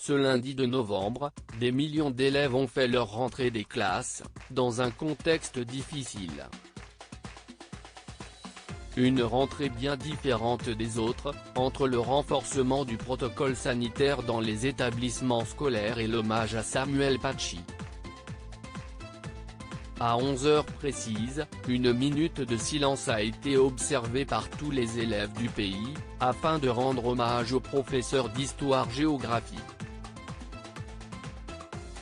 Ce lundi de novembre, des millions d'élèves ont fait leur rentrée des classes, dans un contexte difficile. Une rentrée bien différente des autres, entre le renforcement du protocole sanitaire dans les établissements scolaires et l'hommage à Samuel Paty. À 11h précises, une minute de silence a été observée par tous les élèves du pays, afin de rendre hommage au professeur d'histoire-géographie.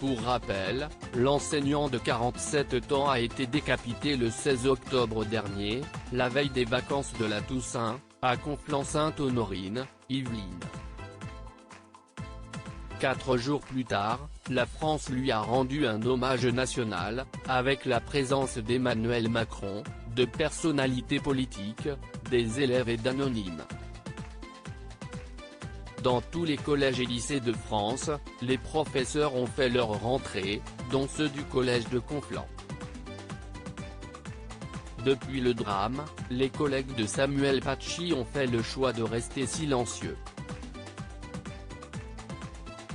Pour rappel, l'enseignant de 47 ans a été décapité le 16 octobre dernier, la veille des vacances de la Toussaint, à Conflans-Sainte-Honorine, Yvelines. 4 jours plus tard, la France lui a rendu un hommage national, avec la présence d'Emmanuel Macron, de personnalités politiques, des élèves et d'anonymes. Dans tous les collèges et lycées de France, les professeurs ont fait leur rentrée, dont ceux du collège de Conflans. Depuis le drame, les collègues de Samuel Paty ont fait le choix de rester silencieux.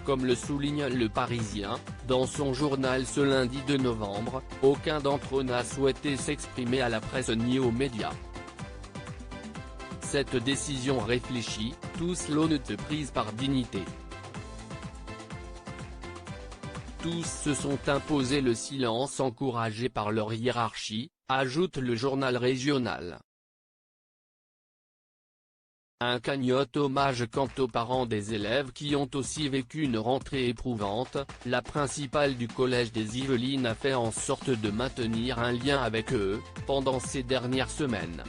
Comme le souligne Le Parisien, dans son journal ce lundi 2 novembre, aucun d'entre eux n'a souhaité s'exprimer à la presse ni aux médias. Cette décision réfléchie, tous l'ont prise par dignité. Tous se sont imposés le silence encouragé par leur hiérarchie, ajoute le journal régional. Un cagnotte hommage quant aux parents des élèves qui ont aussi vécu une rentrée éprouvante, la principale du collège des Yvelines a fait en sorte de maintenir un lien avec eux, pendant ces dernières semaines.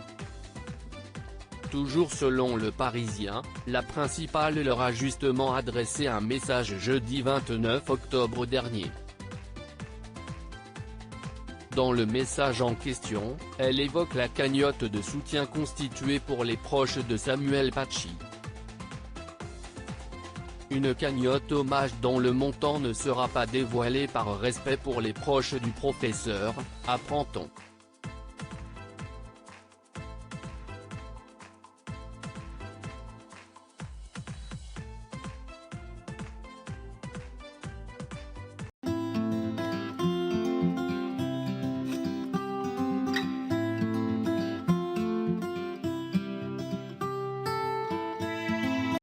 Toujours selon Le Parisien, la principale leur a justement adressé un message jeudi 29 octobre dernier. Dans le message en question, elle évoque la cagnotte de soutien constituée pour les proches de Samuel Paty. Une cagnotte hommage dont le montant ne sera pas dévoilé par respect pour les proches du professeur, apprend-on.